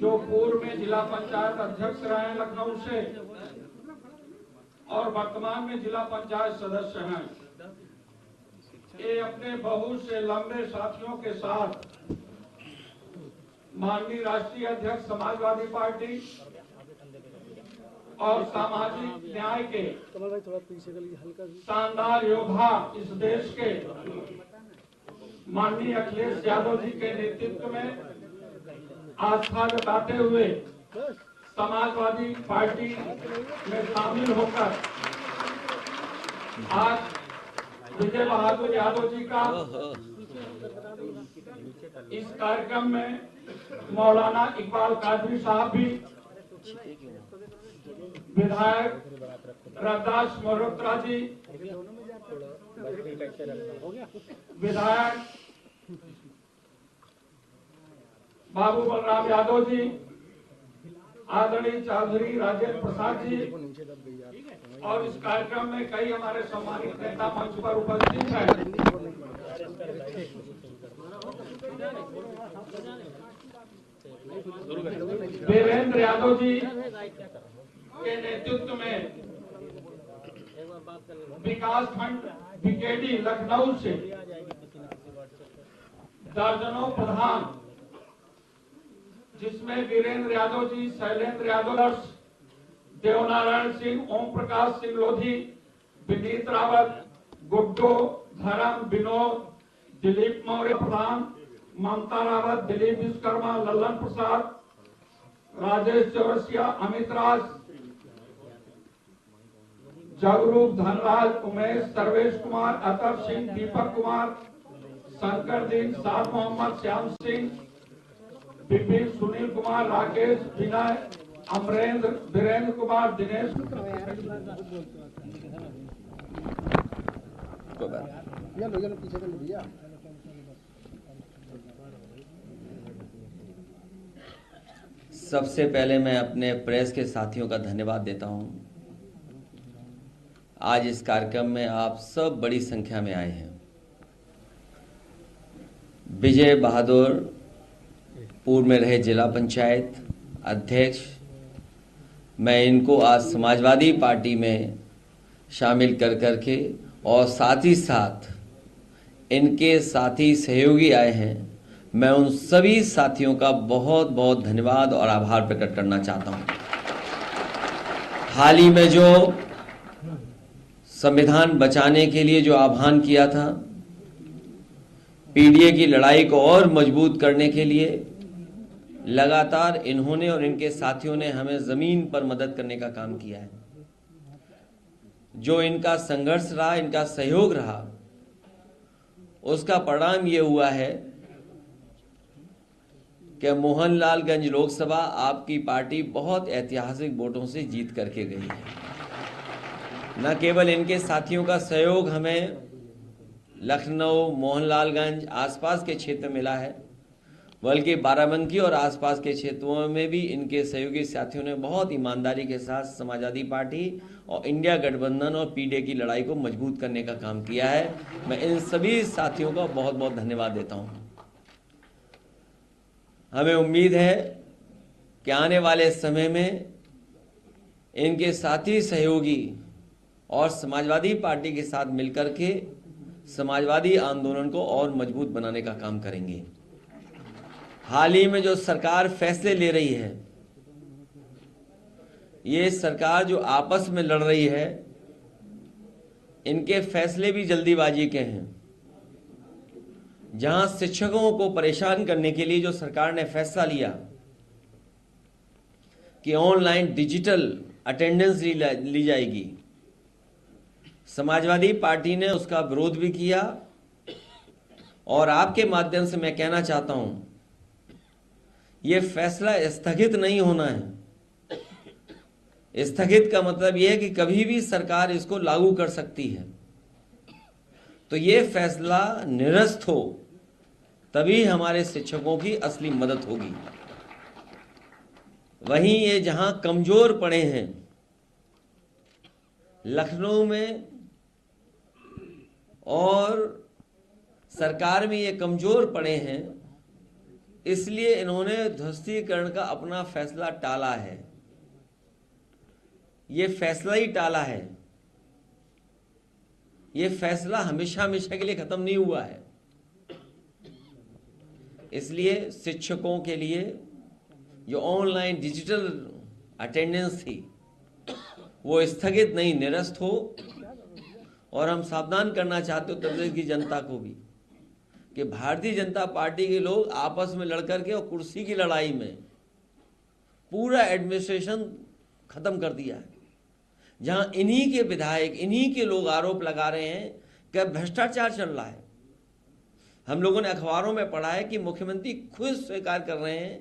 जो पूर्व में जिला पंचायत अध्यक्ष रहे हैं लखनऊ से और वर्तमान में जिला पंचायत सदस्य हैं, ये अपने बहुत से लंबे साथियों के साथ माननीय राष्ट्रीय अध्यक्ष समाजवादी पार्टी और सामाजिक न्याय के शानदार योद्धा इस देश के माननीय अखिलेश यादव जी के नेतृत्व में आस्था जताते हुए समाजवादी पार्टी में शामिल होकर आज विजय बहादुर यादव जी का इस कार्यक्रम में मौलाना इकबाल कादरी साहब भी, विधायक रविदास मल्होत्रा जी, विधायक बाबू बलराम यादव जी, आदरणीय चौधरी राजेंद्र प्रसाद जी और इस कार्यक्रम में कई हमारे सम्मानित नेता मंच पर उपस्थित हैं। वीरेंद्र यादव जी के नेतृत्व में विकास खंड बीकेडी लखनऊ से दर्जनों प्रधान, जिसमें वीरेंद्र यादव जी, शैलेंद्र यादव, देवनारायण सिंह, ओम प्रकाश सिंह लोधी, विनीत रावत, गुड्डो, धर्म, विनोद, दिलीप मौर्य प्रधान, ममता रावत, दिलीप विश्वकर्मा, लल्लन प्रसाद, राजेश चौरसिया, अमित राज, जगरूप, धनराज, उमेश, सर्वेश कुमार, अतर सिंह, दीपक कुमार, शंकर दीन, साद मोहम्मद, श्याम सिंह, विपिन, सुनील कुमार, राकेश, विनय, अमरेंद्र, वीरेंद्र कुमार, दिनेश। सबसे पहले मैं अपने प्रेस के साथियों का धन्यवाद देता हूं। आज इस कार्यक्रम में आप सब बड़ी संख्या में आए हैं। विजय बहादुर पूर्व में रहे जिला पंचायत अध्यक्ष, मैं इनको आज समाजवादी पार्टी में शामिल कर करके और साथ ही साथ इनके साथी सहयोगी आए हैं, मैं उन सभी साथियों का बहुत बहुत धन्यवाद और आभार प्रकट करना चाहता हूं। हाल ही में जो संविधान बचाने के लिए जो आह्वान किया था, पीडीए की लड़ाई को और मजबूत करने के लिए लगातार इन्होंने और इनके साथियों ने हमें जमीन पर मदद करने का काम किया है। जो इनका संघर्ष रहा, इनका सहयोग रहा, उसका परिणाम ये हुआ है कि मोहनलालगंज लोकसभा आपकी पार्टी बहुत ऐतिहासिक वोटों से जीत करके गई है। न केवल इनके साथियों का सहयोग हमें लखनऊ, मोहनलालगंज आसपास के क्षेत्र मिला है, बल्कि बाराबंकी और आसपास के क्षेत्रों में भी इनके सहयोगी साथियों ने बहुत ईमानदारी के साथ समाजवादी पार्टी और इंडिया गठबंधन और पीडीए की लड़ाई को मजबूत करने का काम किया है। मैं इन सभी साथियों का बहुत बहुत धन्यवाद देता हूं। हमें उम्मीद है कि आने वाले समय में इनके साथी सहयोगी और समाजवादी पार्टी के साथ मिलकर के समाजवादी आंदोलन को और मजबूत बनाने का काम करेंगे। हाल ही में जो सरकार फैसले ले रही है, ये सरकार जो आपस में लड़ रही है, इनके फैसले भी जल्दीबाजी के हैं। जहां शिक्षकों को परेशान करने के लिए जो सरकार ने फैसला लिया कि ऑनलाइन डिजिटल अटेंडेंस ली जाएगी, समाजवादी पार्टी ने उसका विरोध भी किया। और आपके माध्यम से मैं कहना चाहता हूं, यह फैसला स्थगित नहीं होना है। स्थगित का मतलब यह है कि कभी भी सरकार इसको लागू कर सकती है। तो यह फैसला निरस्त हो, तभी हमारे शिक्षकों की असली मदद होगी। वहीं ये जहां कमजोर पड़े हैं, लखनऊ में और सरकार में ये कमजोर पड़े हैं इसलिए इन्होंने ध्वस्तीकरण का अपना फैसला टाला है। ये फैसला ही टाला है, ये फैसला हमेशा हमेशा के लिए खत्म नहीं हुआ है। इसलिए शिक्षकों के लिए जो ऑनलाइन डिजिटल अटेंडेंस थी वो स्थगित नहीं, निरस्त हो। और हम सावधान करना चाहते उत्तर प्रदेश की जनता को भी कि भारतीय जनता पार्टी के लोग आपस में लड़कर के और कुर्सी की लड़ाई में पूरा एडमिनिस्ट्रेशन खत्म कर दिया है। जहां इन्हीं के विधायक, इन्हीं के लोग आरोप लगा रहे हैं कि भ्रष्टाचार चल रहा है। हम लोगों ने अखबारों में पढ़ा है कि मुख्यमंत्री खुद स्वीकार कर रहे हैं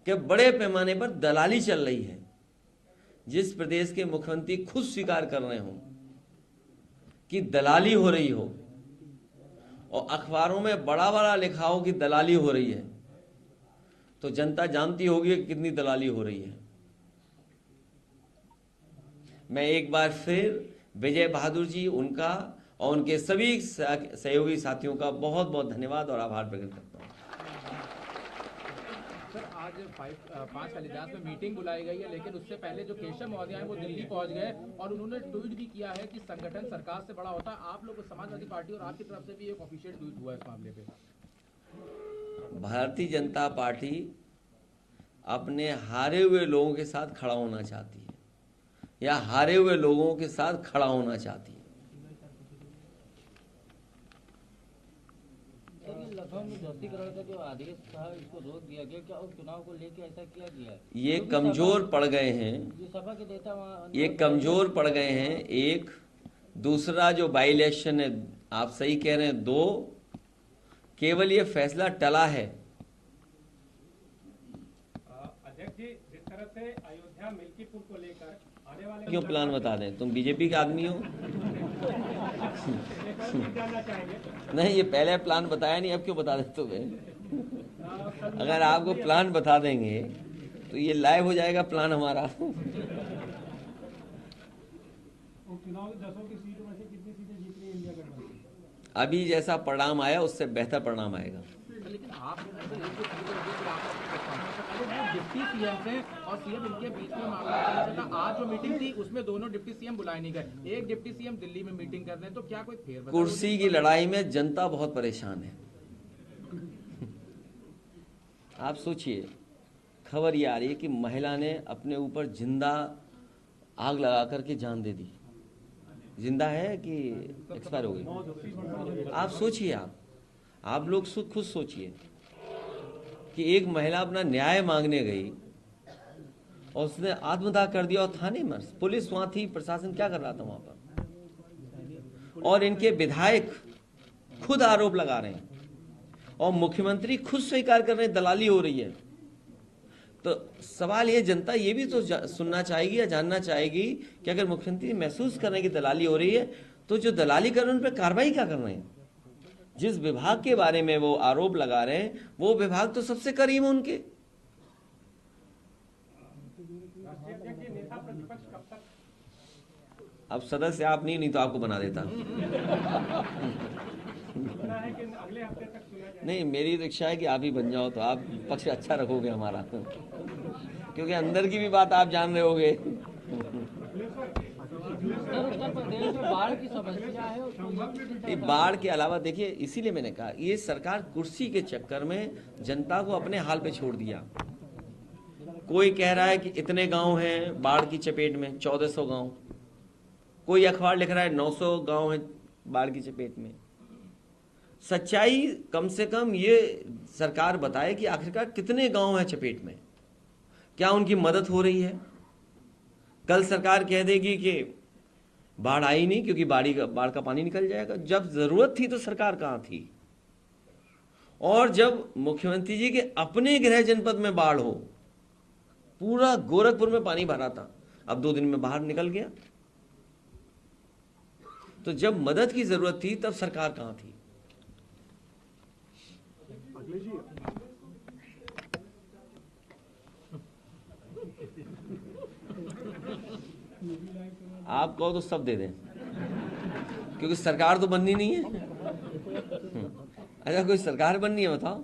कि बड़े पैमाने पर दलाली चल रही है। जिस प्रदेश के मुख्यमंत्री खुद स्वीकार कर रहे हो कि दलाली हो रही हो और अखबारों में बड़ा बड़ा लिखा हो कि दलाली हो रही है, तो जनता जानती होगी कि कितनी दलाली हो रही है। मैं एक बार फिर विजय बहादुर जी, उनका और उनके सभी सहयोगी साथियों का बहुत बहुत धन्यवाद और आभार प्रकट करता हूं। सर, आज 5 कालिदास में मीटिंग बुलाई गई है, लेकिन उससे पहले जो केशव महोदय हैं वो दिल्ली पहुंच गए और उन्होंने ट्वीट भी किया है कि संगठन सरकार से बड़ा होता है। आप लोग समाजवादी पार्टी और आपकी तरफ से भी एक ऑफिशियल ट्वीट हुआ है इस मामले पे। भारतीय जनता पार्टी अपने हारे हुए लोगों के साथ खड़ा होना चाहती है या हारे हुए लोगों के साथ खड़ा होना चाहती है। लखनऊ में ध्वस्तीकरण का जो आदेश था इसको रोक दिया गया, क्या उस चुनाव को लेकर ऐसा किया गया? ये कमजोर पड़ गए हैं, जो सभा के नेता वहाँ ये कमजोर पड़ गए हैं। एक दूसरा जो बाई इलेक्शन है, आप सही कह रहे हैं, 2 केवल ये फैसला टला है। अध्यक्ष जी, जिस तरह से अयोध्या मिल्कीपुर को लेकर आने वाले क्यों प्लान बता दें, तुम बीजेपी के आदमी हो। जानना चाहेंगे। नहीं, ये पहले प्लान बताया नहीं, अब क्यों बता देते तुम्हें। अगर आपको प्लान बता देंगे तो ये लाइव हो जाएगा प्लान हमारा। चुनाव 10 की सीटों में से कितनी सीटें जीत रही है इंडिया गठबंधन? अभी जैसा परिणाम आया उससे बेहतर परिणाम आएगा। लेकिन आप लोगों से एक जो चीज होगी कि आप डिप्टी सीएम थे और सीएम इनके बीच में मामला चला। आज जो मीटिंग थी उसमें दोनों डिप्टी सीएम बुलाए नहीं गए, एक डिप्टी सीएम दिल्ली में मीटिंग कर रहे हैं, तो क्या कोई फेरबदल? कुर्सी की लड़ाई में जनता बहुत परेशान है। आप सोचिए, खबर ये आ रही है कि महिला ने अपने ऊपर जिंदा आग लगा करके जान दे दी। जिंदा है कि एक्सपायर हो गई? आप सोचिए, आप लोग खुद सोचिए कि एक महिला अपना न्याय मांगने गई और उसने आत्मदाह कर दिया और थाने में पुलिस वहां थी, प्रशासन क्या कर रहा था वहां पर? और इनके विधायक खुद आरोप लगा रहे हैं और मुख्यमंत्री खुद स्वीकार कर रहे हैं दलाली हो रही है। तो सवाल ये, जनता ये भी तो सुनना चाहेगी या जानना चाहेगी कि अगर मुख्यमंत्री महसूस कर रहे हैं कि दलाली हो रही है तो जो दलाली कर रहे हैं उन पर कार्रवाई क्या कर रहे हैं? जिस विभाग के बारे में वो आरोप लगा रहे हैं वो विभाग तो सबसे करीब है उनके। अब सदस्य आप नहीं तो आपको बना देता। नहीं, मेरी तो इच्छा है कि आप ही बन जाओ, तो आप पक्ष अच्छा रखोगे हमारा, क्योंकि अंदर की भी बात आप जान रहे होगे। उत्तर प्रदेश में बाढ़ की समस्या है। बाढ़ के अलावा देखिए, इसीलिए मैंने कहा ये सरकार कुर्सी के चक्कर में जनता को अपने हाल पे छोड़ दिया। कोई कह रहा है कि इतने गांव हैं बाढ़ की चपेट में, 1400 गांव। कोई अखबार लिख रहा है 900 गांव हैं बाढ़ की चपेट में। सच्चाई कम से कम ये सरकार बताए कि आखिरकार कितने गांव हैं चपेट में, क्या उनकी मदद हो रही है। कल सरकार कह देगी कि बाढ़ आई नहीं क्योंकि बाढ़ का पानी निकल जाएगा। जब जरूरत थी तो सरकार कहां थी? और जब मुख्यमंत्री जी के अपने गृह जनपद में बाढ़ हो, पूरा गोरखपुर में पानी भरा था, अब 2 दिन में बाहर निकल गया। तो जब मदद की जरूरत थी तब सरकार कहां थी? आप कहो तो सब दे दें, क्योंकि सरकार तो बननी नहीं है। अच्छा, कोई सरकार बननी है बताओ?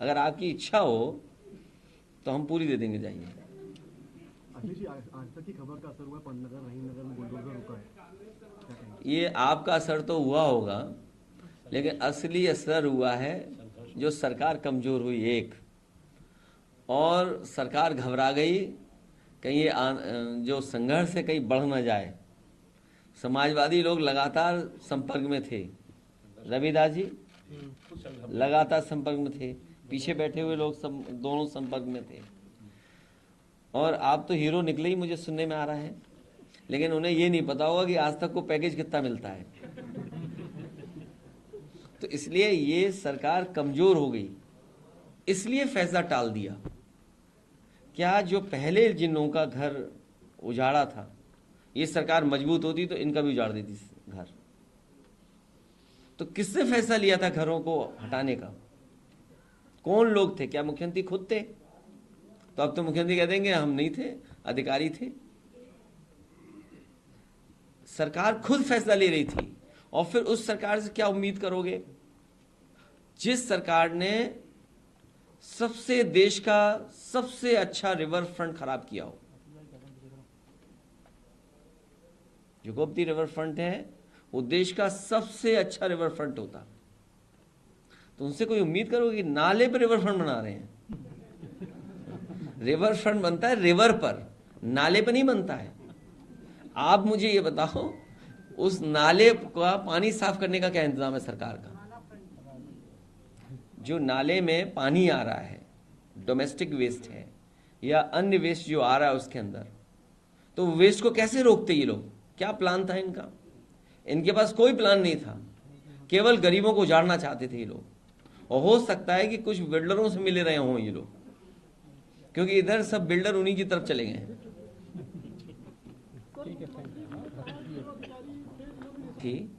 अगर आपकी इच्छा हो तो हम पूरी दे देंगे, जाइए। अखिलेश जी, आज तक की खबर का असर हुआ, पंतनगर रहीमनगर में बुलडोजर रुका है, क्या कहेंगे? ये आपका असर तो हुआ होगा, लेकिन असली असर हुआ है जो सरकार कमजोर हुई एक, और सरकार घबरा गई कहीं ये जो संघर्ष है कहीं बढ़ न जाए। समाजवादी लोग लगातार संपर्क में थे, रविदास जी लगातार संपर्क में थे, पीछे बैठे हुए लोग सब दोनों संपर्क में थे, और आप तो हीरो निकले ही मुझे सुनने में आ रहा है, लेकिन उन्हें ये नहीं पता होगा कि आज तक को पैकेज कितना मिलता है। तो इसलिए ये सरकार कमजोर हो गई, इसलिए फैसला टाल दिया। क्या जो पहले जिन लोगों का घर उजाड़ा था, ये सरकार मजबूत होती तो इनका भी उजाड़ देती घर। तो किसने फैसला लिया था घरों को हटाने का? कौन लोग थे? क्या मुख्यमंत्री खुद थे? तो अब तो मुख्यमंत्री कह देंगे हम नहीं थे, अधिकारी थे। सरकार खुद फैसला ले रही थी, और फिर उस सरकार से क्या उम्मीद करोगे जिस सरकार ने सबसे देश का सबसे अच्छा रिवर फ्रंट खराब किया हो। जो गोमती रिवर फ्रंट है वो देश का सबसे अच्छा रिवर फ्रंट होता, तो उनसे कोई उम्मीद करोगे कि नाले पर रिवर फ्रंट बना रहे हैं? रिवर फ्रंट बनता है रिवर पर, नाले पर नहीं बनता है। आप मुझे ये बताओ, उस नाले का पानी साफ करने का क्या इंतजाम है सरकार का? जो नाले में पानी आ रहा है, डोमेस्टिक वेस्ट है या अन्य वेस्ट जो आ रहा है उसके अंदर, तो वेस्ट को कैसे रोकते ये लोग? क्या प्लान था इनका? इनके पास कोई प्लान नहीं था, केवल गरीबों को उजाड़ना चाहते थे ये लोग। और हो सकता है कि कुछ बिल्डरों से मिले रहे हों ये लोग, क्योंकि इधर सब बिल्डर उन्हीं की तरफ चले गए हैं। ठीक,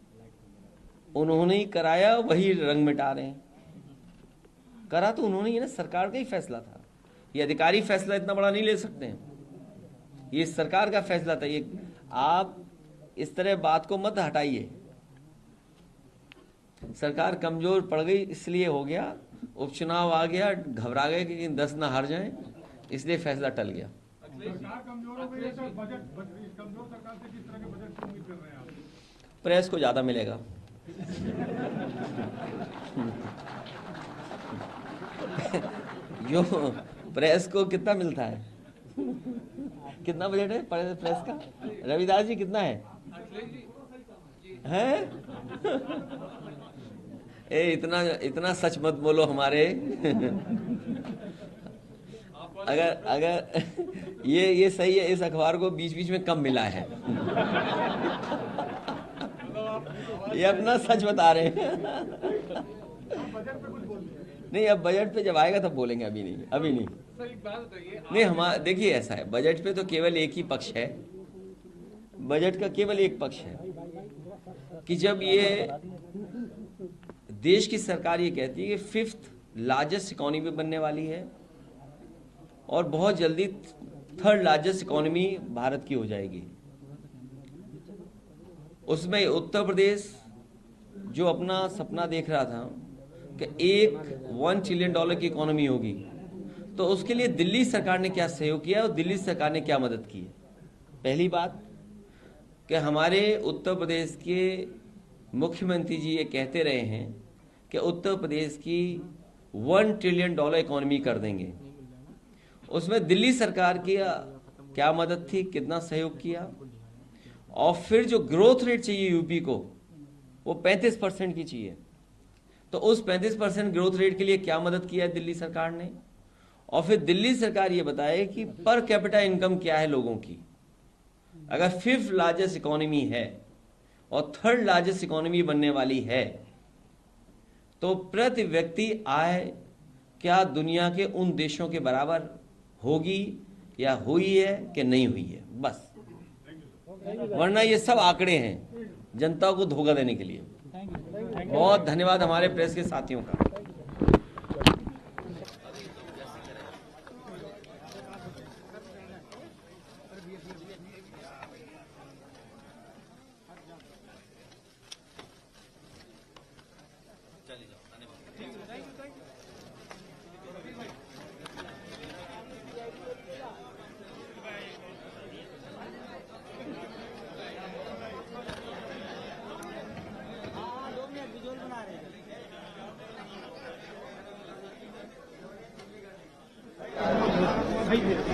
उन्होंने ही कराया, वही रंग मिटा रहे हैं। करा तो उन्होंने ही ना, सरकार का ही फैसला था। ये अधिकारी फैसला इतना बड़ा नहीं ले सकते हैं, ये सरकार का फैसला था। ये आप इस तरह बात को मत हटाइए। सरकार कमजोर पड़ गई इसलिए हो गया, उपचुनाव आ गया, घबरा गए कि 10 ना हार जाएं, इसलिए फैसला टल गया। सरकार कमजोर हो गई है तो कमजोर सरकार से किस तरह के बजट की उम्मीद कर रहे हैं आप? प्रेस को ज्यादा मिलेगा। जो प्रेस को कितना मिलता है? कितना बजट है प्रेस का? रविदास जी कितना है? हैं? इतना सच मत बोलो हमारे। अगर ये सही है, इस अखबार को बीच बीच में कम मिला है। ये अपना सच बता रहे हैं। नहीं, अब बजट पे जब आएगा तब बोलेंगे, अभी नहीं, अभी नहीं। सर एक बात बताइए, नहीं, हमारा देखिए ऐसा है, बजट पे तो केवल एक ही पक्ष है, बजट का केवल एक पक्ष है कि जब ये देश की सरकार ये कहती है कि 5th लार्जेस्ट इकोनॉमी बनने वाली है और बहुत जल्दी 3rd लार्जेस्ट इकोनॉमी भारत की हो जाएगी, उसमें उत्तर प्रदेश जो अपना सपना देख रहा था कि एक $1 ट्रिलियन की इकोनॉमी होगी, तो उसके लिए दिल्ली सरकार ने क्या सहयोग किया और दिल्ली सरकार ने क्या मदद की है? पहली बात कि हमारे उत्तर प्रदेश के मुख्यमंत्री जी ये कहते रहे हैं कि उत्तर प्रदेश की $1 ट्रिलियन इकोनॉमी कर देंगे। उसमें दिल्ली सरकार की क्या मदद थी, कितना सहयोग किया? और फिर जो ग्रोथ रेट चाहिए यूपी को, वो 35% की चाहिए, तो उस 35% ग्रोथ रेट के लिए क्या मदद किया है दिल्ली सरकार ने? और फिर दिल्ली सरकार ये बताए कि पर कैपिटा इनकम क्या है लोगों की। अगर 5th लार्जेस्ट इकोनॉमी है और 3rd लार्जेस्ट इकोनॉमी बनने वाली है, तो प्रति व्यक्ति आय क्या दुनिया के उन देशों के बराबर होगी या हुई है कि नहीं हुई है? बस, वरना ये सब आंकड़े हैं जनता को धोखा देने के लिए। बहुत धन्यवाद हमारे प्रेस के साथियों का। जिंदाबाद